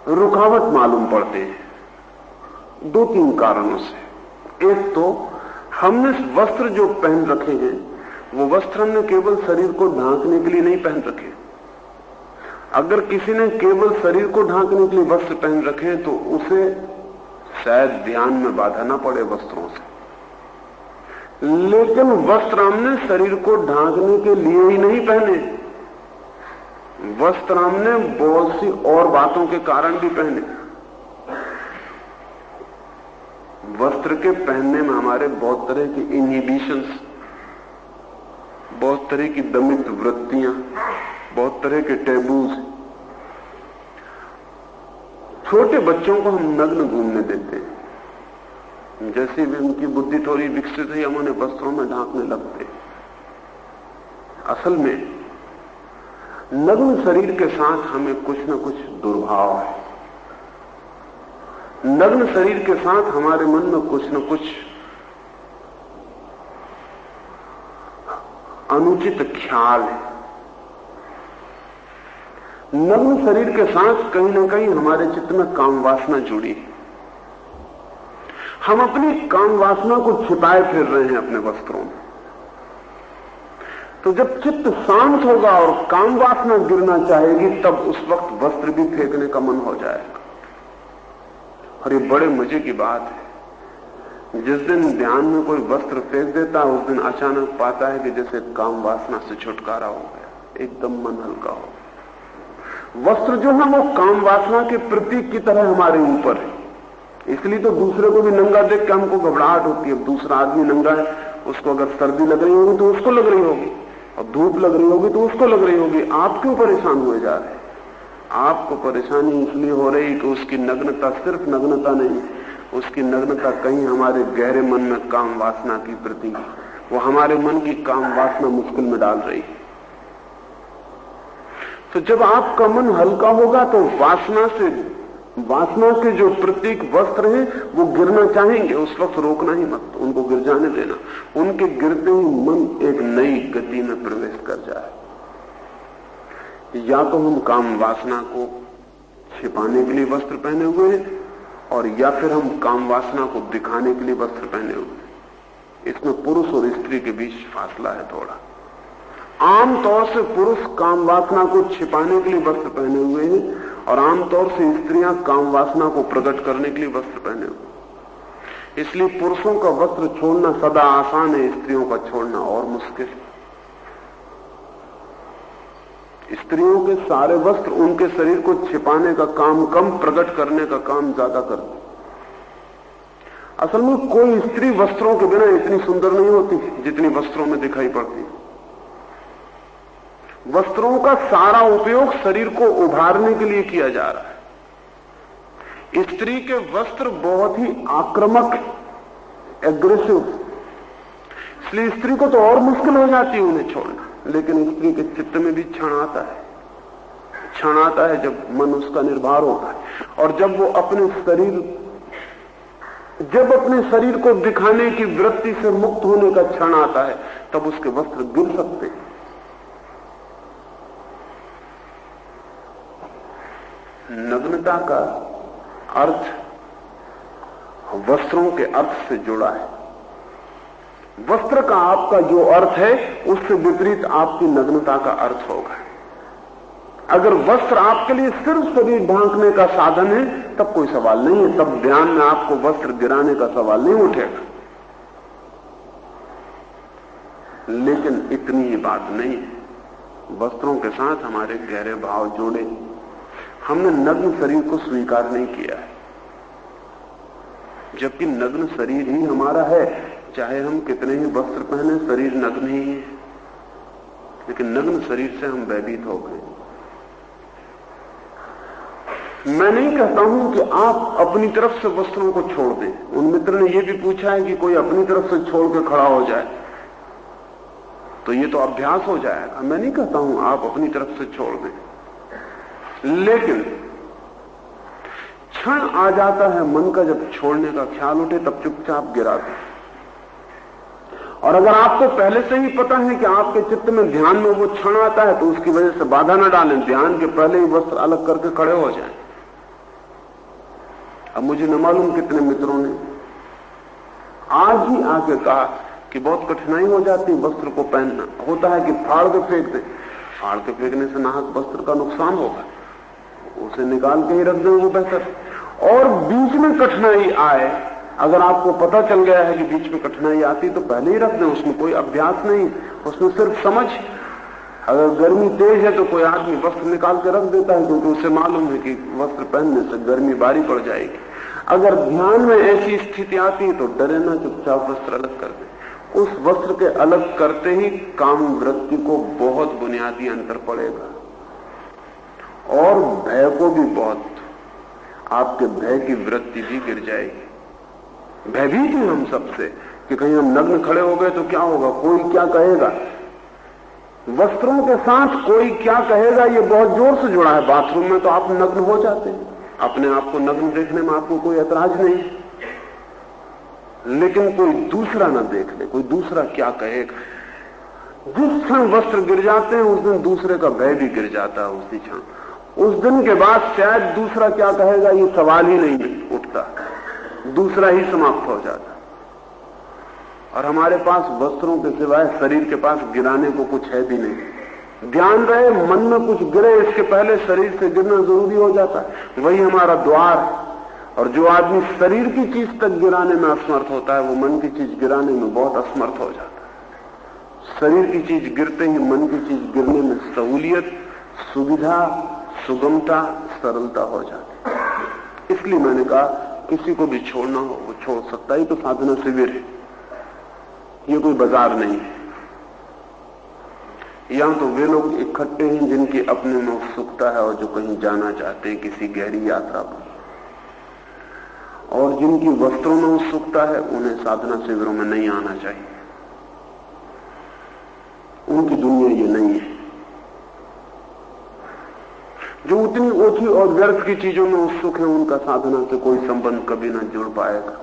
रुकावट मालूम पड़ते हैं। दो तीन कारणों से। एक तो हमने वस्त्र जो पहन रखे हैं, वो वस्त्र हमने केवल शरीर को ढांकने के लिए नहीं पहन रखे। अगर किसी ने केवल शरीर को ढांकने के लिए वस्त्र पहन रखे तो उसे शायद ध्यान में बाधा ना पड़े वस्त्रों से। लेकिन वस्त्र हमने शरीर को ढांकने के लिए ही नहीं पहने, वस्त्र हमने बहुत सी और बातों के कारण भी पहने। वस्त्र के पहनने में हमारे बहुत तरह की इनहिबिशंस, बहुत तरह की दमित वृत्तियां, बहुत तरह के टैबूज। छोटे बच्चों को हम नग्न घूमने देते हैं, जैसे भी उनकी बुद्धि थोड़ी विकसित है हम उन्हें वस्त्रों में ढांकने लगते हैं। असल में नग्न शरीर के साथ हमें कुछ न कुछ दुर्भाव है। नग्न शरीर के साथ हमारे मन में कुछ न कुछ अनुचित ख्याल है। नग्न शरीर के साथ कहीं ना कहीं हमारे चित्त में काम वासना जुड़ी है। हम अपनी काम वासना को छिपाए फिर रहे हैं अपने वस्त्रों में। तो जब चित्त शांत होगा और काम वासना गिरना चाहेगी, तब उस वक्त वस्त्र भी फेंकने का मन हो जाएगा। और ये बड़े मजे की बात है, जिस दिन ध्यान में कोई वस्त्र फेंक देता है, उस दिन अचानक पाता है कि जैसे काम वासना से छुटकारा हो गया, एकदम मन हल्का हो। वस्त्र जो है वो काम वासना के प्रतीक की तरह हमारे ऊपर है। इसलिए तो दूसरे को भी नंगा देख के हमको घबराहट होती है। दूसरा आदमी नंगा है, उसको अगर सर्दी लग रही होगी तो उसको लग रही होगी, और धूप लग रही होगी तो उसको लग रही होगी। आप क्यों परेशान हुए जा रहे हैं? आपको परेशानी इसलिए हो रही कि उसकी नग्नता सिर्फ नग्नता नहीं, उसकी नग्नता कहीं हमारे गहरे मन में काम वासना की प्रतीक, वो हमारे मन की काम वासना मुश्किल में डाल रही है। तो जब आपका मन हल्का होगा तो वासना के जो प्रतीक वस्त्र हैं वो गिरना चाहेंगे, उस वक्त रोकना ही मत, उनको गिर जाने देना। उनके गिरते ही मन एक नई गति में प्रवेश कर जाए। या तो हम काम वासना को छिपाने के लिए वस्त्र पहने हुए हैं, और या फिर हम काम वासना को दिखाने के लिए वस्त्र पहने हुए हैं। इसमें पुरुष और स्त्री के बीच फासला है थोड़ा। आमतौर से पुरुष काम वासना को छिपाने के लिए वस्त्र पहने हुए हैं, और आमतौर से स्त्रियां काम वासना को प्रकट करने के लिए वस्त्र पहने हुए। इसलिए पुरुषों का वस्त्र छोड़ना सदा आसान है, स्त्रियों का छोड़ना और मुश्किल। स्त्रियों के सारे वस्त्र उनके शरीर को छिपाने का काम कम, प्रकट करने का काम ज्यादा करते। असल में कोई स्त्री वस्त्रों के बिना इतनी सुंदर नहीं होती जितनी वस्त्रों में दिखाई पड़ती। वस्त्रों का सारा उपयोग शरीर को उभारने के लिए किया जा रहा है। स्त्री के वस्त्र बहुत ही आक्रामक, एग्रेसिव, इसलिए स्त्री को तो और मुश्किल हो जाती है उन्हें छोड़ना, लेकिन स्त्री के चित्त में भी क्षण आता है, क्षण आता है जब मन उसका निर्भर होता है, और जब वो अपने शरीर को दिखाने की वृत्ति से मुक्त होने का क्षण आता है, तब उसके वस्त्र गिर सकते हैं। नग्नता का अर्थ वस्त्रों के अर्थ से जुड़ा है। वस्त्र का आपका जो अर्थ है उससे विपरीत आपकी नग्नता का अर्थ होगा। अगर वस्त्र आपके लिए सिर्फ शरीर ढांकने का साधन है तब कोई सवाल नहीं है, तब ध्यान में आपको वस्त्र गिराने का सवाल नहीं उठेगा। लेकिन इतनी ही बात नहीं है, वस्त्रों के साथ हमारे गहरे भाव जुड़े। हमने नग्न शरीर को स्वीकार नहीं किया है, जबकि नग्न शरीर ही हमारा है। चाहे हम कितने ही वस्त्र पहने, शरीर नग्न ही है। लेकिन नग्न शरीर से हम भयभीत हो गए। मैं नहीं कहता हूं कि आप अपनी तरफ से वस्त्रों को छोड़ दें। उन मित्र ने यह भी पूछा है कि कोई अपनी तरफ से छोड़ के खड़ा हो जाए तो ये तो अभ्यास हो जाएगा। मैं नहीं कहता हूं आप अपनी तरफ से छोड़ दें, लेकिन क्षण आ जाता है मन का जब छोड़ने का ख्याल उठे तब चुपचाप गिरा दें। और अगर आपको पहले से ही पता है कि आपके चित्त में ध्यान में वो क्षण आता है तो उसकी वजह से बाधा न डालें, ध्यान के पहले ही वस्त्र अलग करके खड़े हो जाएं। अब मुझे न मालूम कितने मित्रों ने आज ही आके कहा कि बहुत कठिनाई हो जाती है वस्त्र को पहनना, होता है कि फाड़ के फेंक दें। फाड़ के फेंकने से नाहक वस्त्र का नुकसान होगा, उसे निकाल के ही रख दें, वो बेहतर। और बीच में कठिनाई आए, अगर आपको पता चल गया है कि बीच में कठिनाई आती तो पहले ही रख दें, उसमें कोई अभ्यास नहीं, उसमें सिर्फ समझ। अगर गर्मी तेज है तो कोई आदमी वस्त्र निकाल के रख देता है क्योंकि उसे मालूम है कि वस्त्र पहनने से गर्मी बारी पड़ जाएगी। अगर ध्यान में ऐसी स्थिति आती है तो डरे ना, चुपचाप वस्त्र अलग कर दें। उस वस्त्र के अलग करते ही काम वृत्ति को बहुत बुनियादी अंतर पड़ेगा और भय को भी बहुत, आपके भय की वृत्ति भी गिर जाएगी। भयभीत हैं हम सबसे कि कहीं हम नग्न खड़े हो गए तो क्या होगा, कोई क्या कहेगा। वस्त्रों के साथ कोई क्या कहेगा ये बहुत जोर से जुड़ा है। बाथरूम में तो आप नग्न हो जाते हैं, अपने आप को नग्न देखने में आपको कोई ऐतराज नहीं, लेकिन कोई दूसरा ना देख ले, कोई दूसरा क्या कहेगा। जिस क्षण वस्त्र गिर जाते हैं उस दिन दूसरे का भय भी गिर जाता है उसी क्षण। उस दिन के बाद शायद दूसरा क्या कहेगा ये सवाल ही नहीं उठता, दूसरा ही समाप्त हो जाता। और हमारे पास वस्त्रों के सिवाय शरीर के पास गिराने को कुछ है भी नहीं। ध्यान रहे, मन में कुछ गिरे इसके पहले शरीर से गिरना जरूरी हो जाता है, वही हमारा द्वार। और जो आदमी शरीर की चीज तक गिराने में असमर्थ होता है वो मन की चीज गिराने में बहुत असमर्थ हो जाता है। शरीर की चीज गिरते ही मन की चीज गिरने में सहूलियत, सुविधा, सुगमता, सरलता हो जाती है। इसलिए मैंने कहा किसी को भी छोड़ना हो वो छोड़ सकता है। तो साधना शिविर है, ये कोई बाजार नहीं है। यहां तो वे लोग इकट्ठे हैं जिनकी अपने में उत्सुकता है और जो कहीं जाना चाहते हैं किसी गहरी यात्रा पर, और जिनकी वस्त्रों में उत्सुकता है उन्हें साधना शिविरों में नहीं आना चाहिए। उनकी दुनिया ये नहीं है। जो उतनी ओछी और व्यर्थ की चीजों में उत्सुक है उनका साधना से कोई संबंध कभी ना जुड़ पाएगा।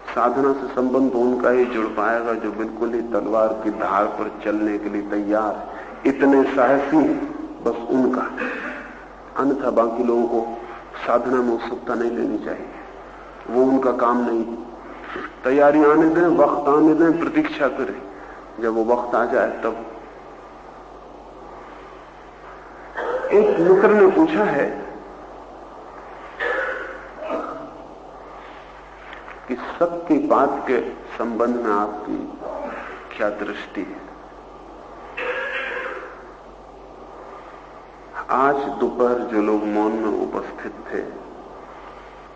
साधना से संबंध उनका ही जुड़ पाएगा जो बिल्कुल ही तलवार की धार पर चलने के लिए तैयार है, इतने साहसी बस उनका। अन्यथा बाकी लोगों को साधना में उत्सुकता नहीं लेनी चाहिए, वो उनका काम नहीं। तैयारी आने दें, वक्त आने दें, प्रतीक्षा करें, जब वो वक्त आ जाए तब। एक मित्र ने पूछा है कि शक्तिपात के संबंध में आपकी क्या दृष्टि है। आज दोपहर जो लोग मौन में उपस्थित थे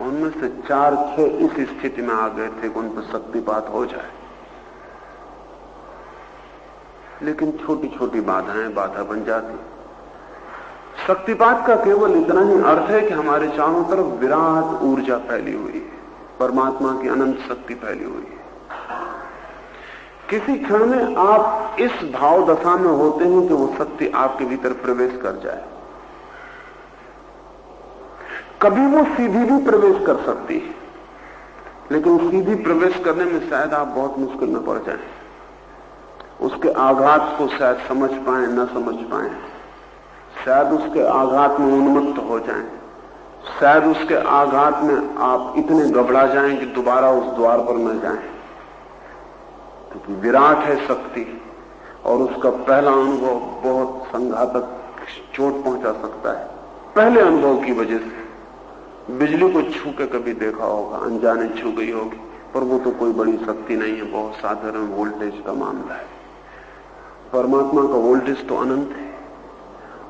उनमें से 4-6 इस स्थिति में आ गए थे कि उन पर शक्तिपात हो जाए, लेकिन छोटी छोटी बाधाएं बाधा बन जाती। शक्तिपात का केवल इतना ही अर्थ है कि हमारे चारों तरफ विराट ऊर्जा फैली हुई है, परमात्मा की अनंत शक्ति फैली हुई है। किसी क्षण में आप इस भाव दशा में होते हैं कि वो शक्ति आपके भीतर प्रवेश कर जाए। कभी वो सीधी भी प्रवेश कर सकती है, लेकिन सीधी प्रवेश करने में शायद आप बहुत मुश्किल में पड़ जाएं। उसके आघात को शायद समझ पाए न समझ पाए, शायद उसके आघात में उन्मत्त हो जाएं, शायद उसके आघात में आप इतने घबरा जाएं कि दोबारा उस द्वार पर न जाएं। क्योंकि विराट है शक्ति और उसका पहला अनुभव बहुत संघातक चोट पहुंचा सकता है। पहले अनुभव की वजह से बिजली को छू के कभी देखा होगा, अनजाने छू गई होगी, पर वो तो कोई बड़ी शक्ति नहीं है, बहुत साधारण वोल्टेज का मामला है। परमात्मा का वोल्टेज तो अनंत है।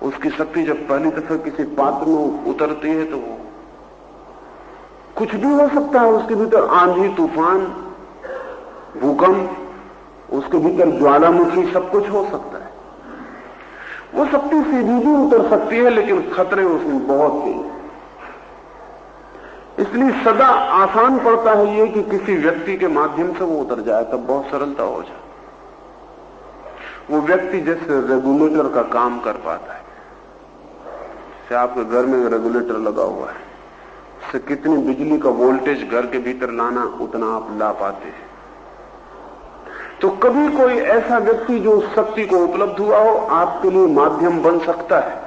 उसकी शक्ति जब पहली दफा किसी पात्र में उतरती है तो वो कुछ भी हो सकता है। उसके भीतर आंधी तूफान, भूकंप, उसके भीतर ज्वालामुखी, सब कुछ हो सकता है। वो शक्ति सीधी भी उतर सकती है, लेकिन खतरे उसमें बहुत हैं। इसलिए सदा आसान पड़ता है ये कि किसी व्यक्ति के माध्यम से वो उतर जाए, तब बहुत सरलता हो जाए। वो व्यक्ति जैसे रेगुलेटर का काम कर पाता है। जैसे आपके घर में रेगुलेटर लगा हुआ है, उससे कितनी बिजली का वोल्टेज घर के भीतर लाना, उतना आप ला पाते हैं। तो कभी कोई ऐसा व्यक्ति जो उस शक्ति को उपलब्ध हुआ हो, आपके लिए माध्यम बन सकता है।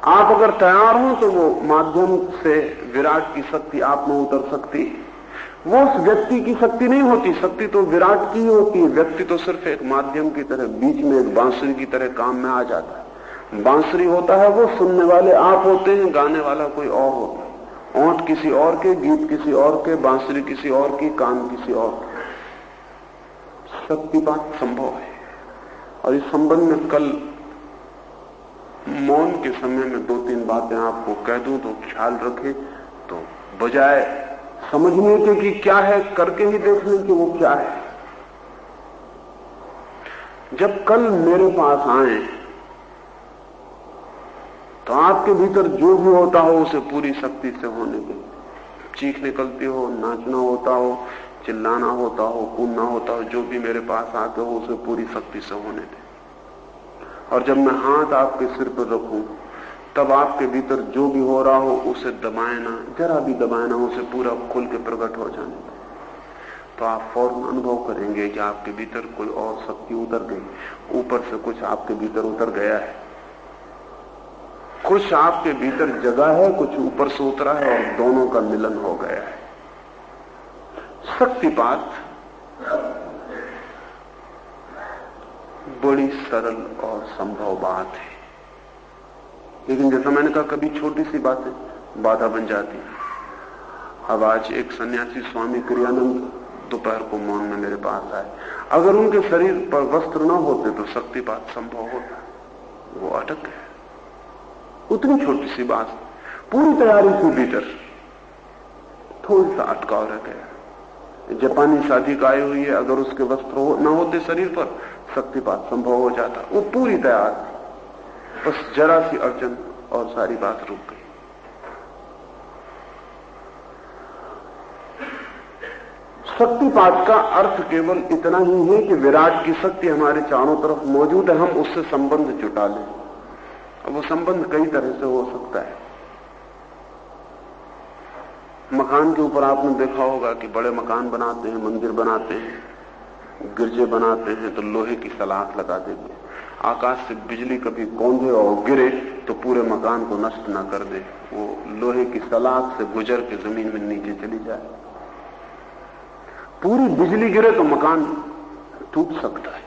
आप अगर तैयार हो तो वो माध्यम से विराट की शक्ति आप में उतर सकती है। वो उस व्यक्ति की शक्ति नहीं होती, शक्ति तो विराट की ही होती है। व्यक्ति तो सिर्फ एक माध्यम की तरह, बीच में एक बांसुरी की तरह काम में आ जाता है। बांसुरी होता है वो, सुनने वाले आप होते हैं, गाने वाला कोई और होता है। ओंठ किसी और के, गीत किसी और के, बांसुरी किसी और की, कान किसी और के। शक्तिपात संभव है। और इस संबंध में कल मौन के समय में 2-3 बातें आपको कह दूं तो ख्याल रखें। तो बजाय समझने के कि क्या है, करके ही देख लें कि वो क्या है। जब कल मेरे पास आए तो आपके भीतर जो भी होता हो उसे पूरी शक्ति से होने दें। चीख निकलती हो, नाचना होता हो, चिल्लाना होता हो, कूदना होता हो, जो भी मेरे पास आके हो उसे पूरी शक्ति से होने दें। और जब मैं हाथ आपके सिर पर रखूं तब आपके भीतर जो भी हो रहा हो उसे दबाए ना, जरा भी दबाए ना, उसे पूरा खुल के प्रकट हो जाने दें। तो आप फौरन अनुभव करेंगे कि आपके भीतर कोई और शक्ति उतर गई। ऊपर से कुछ आपके भीतर उतर गया है, कुछ आपके भीतर जगह है, कुछ ऊपर से उतरा है और दोनों का मिलन हो गया है। शक्तिपात बड़ी सरल और संभव बात है, लेकिन जैसा मैंने कहा कभी छोटी सी बातें बाधा बन जाती। अब आज एक सन्यासी स्वामी क्रियानंद दोपहर को मौन में मेरे पास आए। अगर उनके शरीर पर वस्त्र न होते तो शक्तिपात संभव होता, वो अटक गए। उतनी छोटी सी बात, पूरी तैयारी थी भीतर, थोड़ी सा अटकाव रह गया। जापानी साधिका आई हुई है, अगर उसके वस्त्र न होते शरीर पर शक्तिपात संभव हो जाता। वो पूरी तैयार थी, बस जरा सी अड़चन और सारी बात रुक गई। शक्तिपात का अर्थ केवल इतना ही है कि विराट की शक्ति हमारे चारों तरफ मौजूद है, हम उससे संबंध जुटा लें। अब वो संबंध कई तरह से हो सकता है। मकान के ऊपर आपने देखा होगा कि बड़े मकान बनाते हैं, मंदिर बनाते हैं, गिरजे बनाते हैं तो लोहे की सलाख लगा देते हैं। आकाश से बिजली कभी कौंधे और गिरे तो पूरे मकान को नष्ट ना कर दे, वो लोहे की सलाख से गुजर के जमीन में नीचे चली जाए। पूरी बिजली गिरे तो मकान टूट सकता है।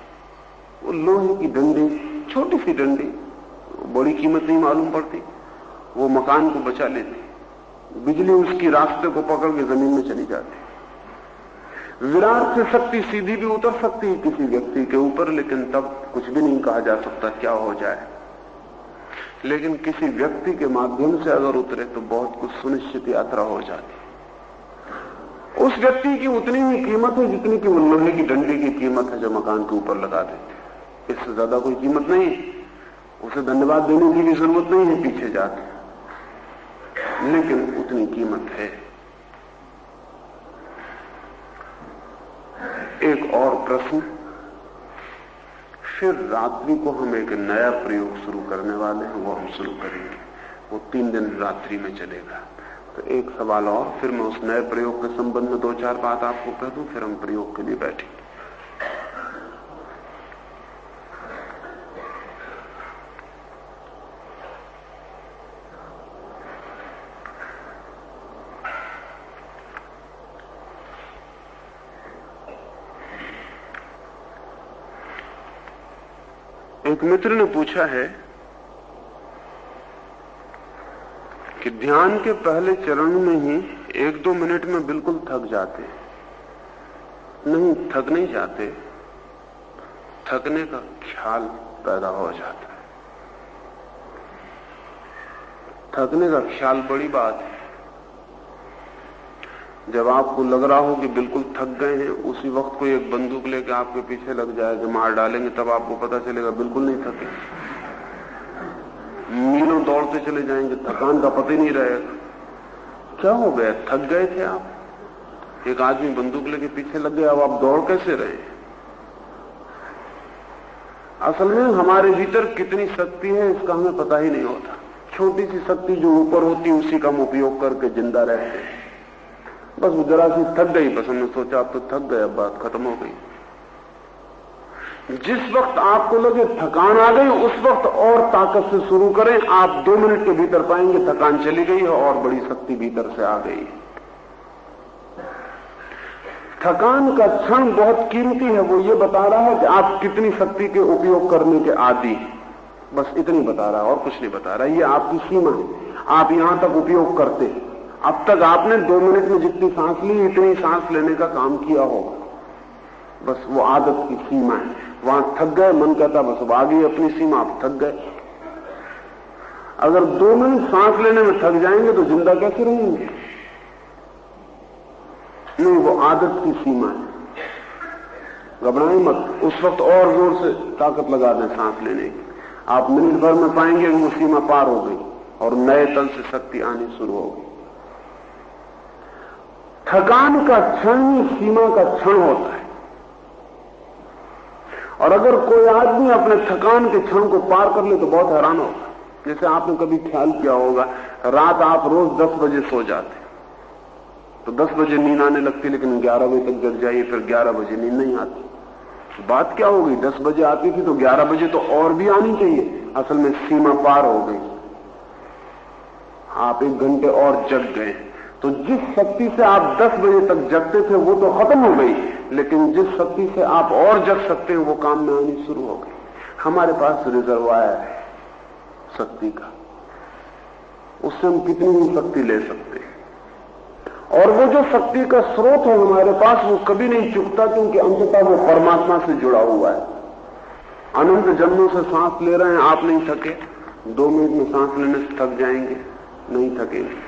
वो लोहे की डंडी, छोटी सी डंडी, बड़ी कीमत नहीं मालूम पड़ती, वो मकान को बचा लेती। बिजली उसकी रास्ते को पकड़ के जमीन में चली जाती। विराट से शक्ति सीधी भी उतर सकती है किसी व्यक्ति के ऊपर, लेकिन तब कुछ भी नहीं कहा जा सकता क्या हो जाए। लेकिन किसी व्यक्ति के माध्यम से अगर उतरे तो बहुत कुछ सुनिश्चित यात्रा हो जाती। उस व्यक्ति की उतनी ही कीमत है जितनी कि वो लोहे की डंडी की कीमत है जो मकान के ऊपर लगा देते। इससे ज्यादा कोई कीमत नहीं। उसे धन्यवाद देने की भी जरूरत नहीं है पीछे जाके, लेकिन उतनी कीमत है। एक और प्रश्न, फिर रात्रि को हम एक नया प्रयोग शुरू करने वाले हैं, वो हम शुरू करेंगे। वो 3 दिन रात्रि में चलेगा। तो एक सवाल और, फिर मैं उस नए प्रयोग के संबंध में 2-4 बात आपको कह दूं, फिर हम प्रयोग के लिए बैठेंगे। एक मित्र ने पूछा है कि ध्यान के पहले चरण में ही 1-2 मिनट में बिल्कुल थक जाते। नहीं, थक नहीं जाते, थकने का ख्याल पैदा हो जाता है। थकने का ख्याल बड़ी बात है। जब आपको लग रहा हो कि बिल्कुल थक गए हैं, उसी वक्त कोई एक बंदूक लेकर आपके पीछे लग जाएगा, मार डालेंगे, तब आपको पता चलेगा बिल्कुल नहीं थके। मीलों दौड़ते चले जाएंगे, थकान का पता ही नहीं रहेगा। क्या हो गया? थक गए थे आप। एक आदमी बंदूक लेके पीछे लग गया, अब आप दौड़ कैसे रहे? असल में हमारे भीतर कितनी शक्ति है इसका हमें पता ही नहीं होता। छोटी सी शक्ति जो ऊपर होती है उसी का हम उपयोग करके जिंदा रहते हैं। बस वो जरा सी थक गई, बस हमने सोचा अब तो थक गए, अब बात खत्म हो गई। जिस वक्त आपको लगे थकान आ गई, उस वक्त और ताकत से शुरू करें। आप 2 मिनट के भीतर पाएंगे थकान चली गई है और बड़ी शक्ति भीतर से आ गई। थकान का क्षण बहुत कीमती है। वो ये बता रहा है कि आप कितनी शक्ति के उपयोग करने के आदी, बस इतनी बता रहा है और कुछ नहीं बता रहा। ये आपकी सीमा है, आप यहां तक उपयोग करते हैं। अब तक आपने 2 मिनट में जितनी सांस ली, इतनी सांस लेने का काम किया होगा। बस वो आदत की सीमा है। वहां थक गए, मन कहता बस अब आ गई अपनी सीमा, आप थक गए। अगर 2 मिनट सांस लेने में थक जाएंगे तो जिंदा कैसे रहेंगे? नहीं, वो आदत की सीमा है। घबराएं मत, उस वक्त और जोर से ताकत लगा दें सांस लेने की। आप मिनट भर में पाएंगे वो सीमा पार हो गई और नए तल से शक्ति आनी शुरू हो गई। थकान का क्षण ही सीमा का क्षण होता है। और अगर कोई आदमी अपने थकान के क्षण को पार कर ले तो बहुत हैरान होगा। जैसे आपने कभी ख्याल किया होगा, रात आप रोज 10 बजे सो जाते, तो 10 बजे नींद आने लगती, लेकिन 11 बजे तक जग जाइए, फिर 11 बजे नींद नहीं आती। तो बात क्या हो गई? 10 बजे आती थी तो 11 बजे तो और भी आनी चाहिए। असल में सीमा पार हो गई, आप 1 घंटे और जग गए। तो जिस शक्ति से आप 10 बजे तक जगते थे वो तो खत्म हो गई, लेकिन जिस शक्ति से आप और जग सकते हैं वो काम में आनी शुरू हो गई। हमारे पास रिजर्वायर है शक्ति का, उससे हम कितनी भी शक्ति ले सकते हैं। और वो जो शक्ति का स्रोत है हमारे पास, वो कभी नहीं चुकता, क्योंकि अंततः वो परमात्मा से जुड़ा हुआ है। अनंत जन्मों से सांस ले रहे हैं, आप नहीं थके। 2 मिनट में सांस लेने से थक जाएंगे? नहीं थकेंगे।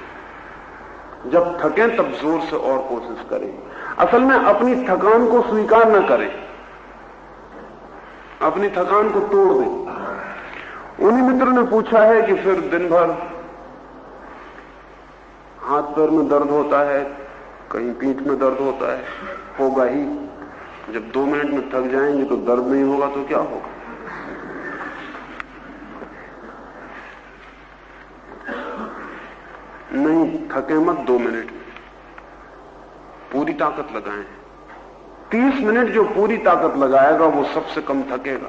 जब थकें तब जोर से और कोशिश करें। असल में अपनी थकान को स्वीकार न करें, अपनी थकान को तोड़ दें। उन्हीं मित्र ने पूछा है कि फिर दिन भर हाथ पैर में दर्द होता है, कहीं पीठ में दर्द होता है, होगा ही। जब 2 मिनट में थक जाएंगे तो दर्द नहीं होगा तो क्या होगा? नहीं, थके मत 2 मिनट में, पूरी ताकत लगाएं। 30 मिनट जो पूरी ताकत लगाएगा वो सबसे कम थकेगा।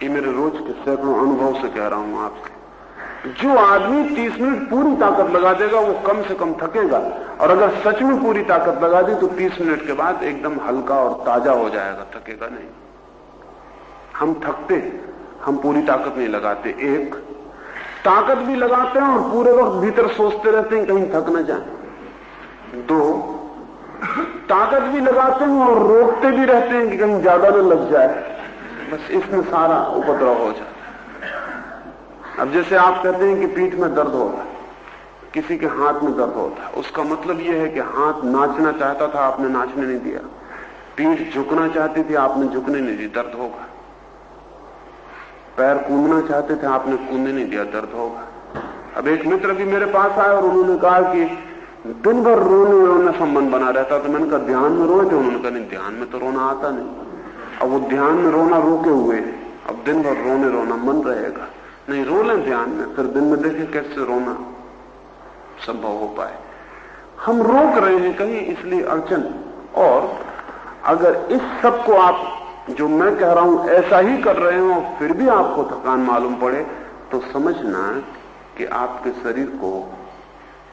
ये मेरे रोज के सैकड़ों अनुभव से कह रहा हूं आपसे। जो आदमी 30 मिनट पूरी ताकत लगा देगा वो कम से कम थकेगा, और अगर सच में पूरी ताकत लगा दी तो 30 मिनट के बाद एकदम हल्का और ताजा हो जाएगा, थकेगा नहीं। हम थकते, हम पूरी ताकत नहीं लगाते। एक, ताकत भी लगाते हैं और पूरे वक्त भीतर सोचते रहते हैं कहीं थक न जाए। 2, ताकत भी लगाते हैं और रोकते भी रहते हैं कि कहीं ज्यादा न लग जाए। बस इसमें सारा उपद्रव हो जाता है। अब जैसे आप कहते हैं कि पीठ में दर्द होता है, किसी के हाथ में दर्द होता है, उसका मतलब यह है कि हाथ नाचना चाहता था, आपने नाचने नहीं दिया। पीठ झुकना चाहती थी, आपने झुकने नहीं दी, दर्द होगा। पैर कूदना चाहते थे, आपने कूदने नहीं दिया, दर्द होगा। अब एक मित्र भी मेरे पास आए और उन्होंने कहा कि दिन भर रोने संबंध बना रहता। तो मैंने कहा ध्यान में रोए थे? उन्होंने कहा नहीं, ध्यान में तो रोना आता नहीं। अब वो ध्यान में रोना रोके हुए है, अब दिन भर रोने रोना मन रहेगा। नहीं, रो लें ध्यान में, फिर दिन में देखें कैसे रोना संभव हो पाए। हम रोक रहे हैं कहीं, इसलिए अड़चन। और अगर इस सब को आप जो मैं कह रहा हूं ऐसा ही कर रहे हो, फिर भी आपको थकान मालूम पड़े, तो समझना कि आपके शरीर को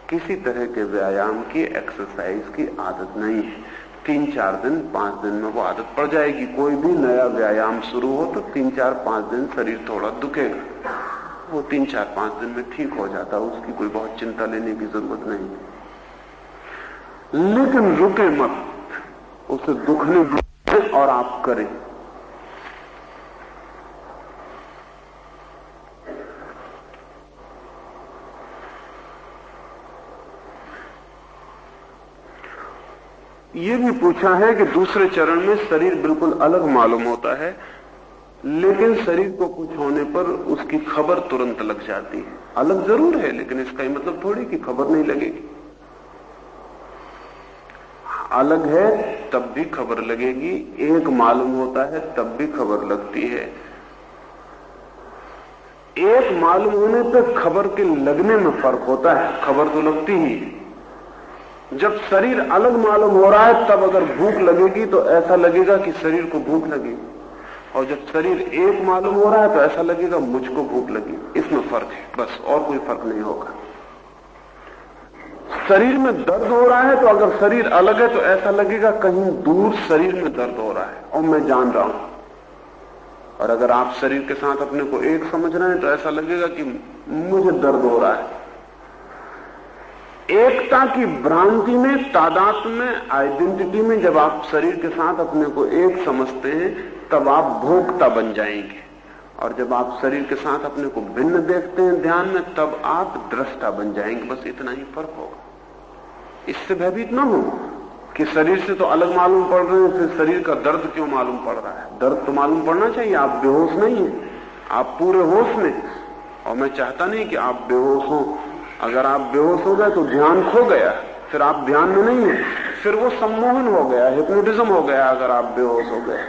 किसी तरह के व्यायाम की, एक्सरसाइज की आदत नहीं है। 3-4 दिन 5 दिन में वो आदत पड़ जाएगी। कोई भी नया व्यायाम शुरू हो तो 3-4-5 दिन शरीर थोड़ा दुखेगा, वो 3-4-5 दिन में ठीक हो जाता है, उसकी कोई बहुत चिंता लेने की जरूरत नहीं। लेकिन रुके मत, उसे दुखने दीजिए और आप करें। ये भी पूछा है कि दूसरे चरण में शरीर बिल्कुल अलग मालूम होता है, लेकिन शरीर को कुछ होने पर उसकी खबर तुरंत लग जाती है। अलग जरूर है, लेकिन इसका ही मतलब थोड़ी कि खबर नहीं लगेगी। अलग है तब भी खबर लगेगी, एक मालूम होता है तब भी खबर लगती है। एक मालूम होने पर खबर के लगने में फर्क होता है, खबर तो लगती ही है। जब शरीर अलग मालूम हो रहा है तब अगर भूख लगेगी तो ऐसा लगेगा कि शरीर को भूख लगी, और जब शरीर एक मालूम हो रहा है तो ऐसा लगेगा मुझको भूख लगी। इसमें फर्क है, बस, और कोई फर्क नहीं होगा। शरीर में दर्द हो रहा है तो अगर शरीर अलग है तो ऐसा लगेगा कहीं दूर शरीर में दर्द हो रहा है और मैं जान रहा हूं। और अगर आप शरीर के साथ अपने को एक समझ रहे हैं तो ऐसा लगेगा कि मुझे दर्द हो रहा है। एकता की भ्रांति में, तादाद में, आइडेंटिटी में जब आप शरीर के साथ अपने को एक समझते हैं तब आप भोक्ता बन जाएंगे, और जब आप शरीर के साथ अपने को भिन्न देखते हैं ध्यान में तब आप दृष्टा बन जाएंगे। बस इतना ही फर्क होगा। इससे भयभीत ना हो कि शरीर से तो अलग मालूम पड़ रहे हैं, फिर शरीर का दर्द क्यों मालूम पड़ रहा है। दर्द तो मालूम पड़ना चाहिए, आप बेहोश नहीं है, आप पूरे होश में। और मैं चाहता नहीं कि आप बेहोश हो। अगर आप बेहोश हो गए तो ध्यान खो गया, फिर आप ध्यान में नहीं है, फिर वो सम्मोहन हो गया, हिप्नोटिज्म हो गया। अगर आप बेहोश हो गए,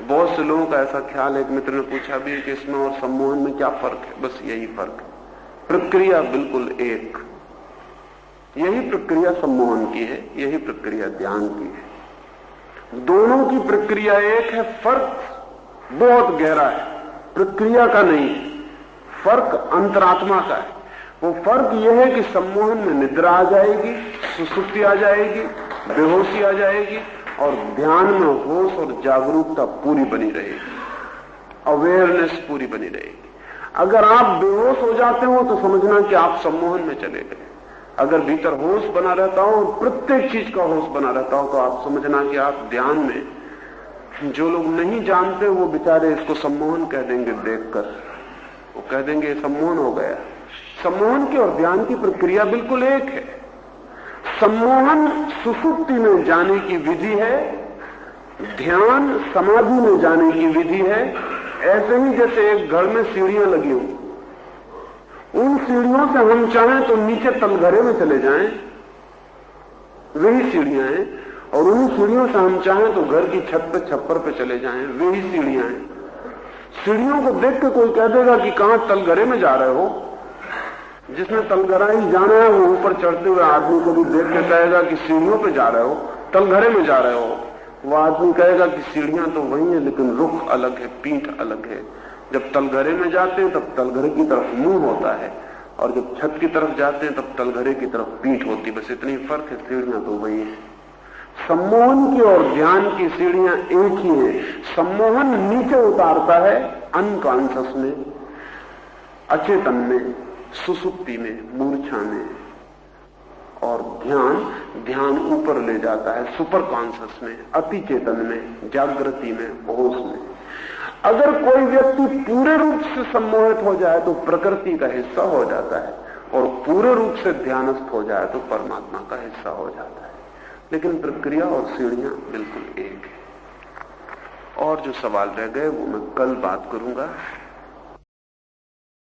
बहुत से लोगों का ऐसा ख्याल है, एक मित्र ने पूछा भी कि इसमें और सम्मोहन में क्या फर्क है। बस यही फर्क है, प्रक्रिया बिल्कुल एक। यही प्रक्रिया सम्मोहन की है, यही प्रक्रिया ध्यान की है। दोनों की प्रक्रिया एक है, फर्क बहुत गहरा है, प्रक्रिया का नहीं, फर्क अंतरात्मा का है। वो फर्क यह है कि सम्मोहन में निद्रा आ जाएगी, सुसुप्ति आ जाएगी, बेहोशी आ जाएगी, और ध्यान में होश और जागरूकता पूरी बनी रहेगी, अवेयरनेस पूरी बनी रहेगी। अगर आप बेहोश हो जाते हो तो समझना कि आप सम्मोहन में चले गए। अगर भीतर होश बना रहता हो, प्रत्येक चीज का होश बना रहता हो, तो आप समझना कि आप ध्यान में। जो लोग नहीं जानते वो बेचारे इसको सम्मोहन कह देंगे, देखकर वो कह देंगे सम्मोहन हो गया। सम्मोहन की और ध्यान की प्रक्रिया बिल्कुल एक है। सम्मोहन सुषुप्ति में जाने की विधि है, ध्यान समाधि में जाने की विधि है। ऐसे ही जैसे एक घर में सीढ़ियां लगी हों, उन सीढ़ियों से हम चाहें तो नीचे तलघरे में चले जाएं, वही सीढ़ियां हैं, और उन्हीं सीढ़ियों से हम चाहें तो घर की छत पे, छप्पर पे चले जाएं, वही सीढ़ियां हैं। सीढ़ियों को देख के कोई कह देगा कि कहां तलघरे में जा रहे हो। जिसने तलघरा ही जाना है वो ऊपर चढ़ते हुए आदमी को भी देख के कहेगा कि सीढ़ियों पे जा रहे हो, तलघरे में जा रहे हो। वो आदमी कहेगा कि सीढ़ियां तो वही है, लेकिन रुख अलग है, पीठ अलग है। जब तलघरे में जाते हैं तब तलघरे की तरफ मुंह होता है, और जब छत की तरफ जाते हैं तब तलघरे की तरफ पीठ होती। बस इतनी फर्क है, सीढ़ियां तो वही है। सम्मोहन की और ध्यान की सीढ़ियां एक ही है। सम्मोहन नीचे उतारता है अनकॉन्शियस में, अचेतन में, सुसुप्ति में, मूर्छा में, और ध्यान ऊपर ले जाता है सुपर कॉन्शियस में, अति चेतन में, जागृति में, होश में। अगर कोई व्यक्ति पूरे रूप से सम्मोहित हो जाए तो प्रकृति का हिस्सा हो जाता है, और पूरे रूप से ध्यानस्थ हो जाए तो परमात्मा का हिस्सा हो जाता है। लेकिन प्रक्रिया और सीढ़ियां बिल्कुल एक है। और जो सवाल रह गए वो मैं कल बात करूंगा।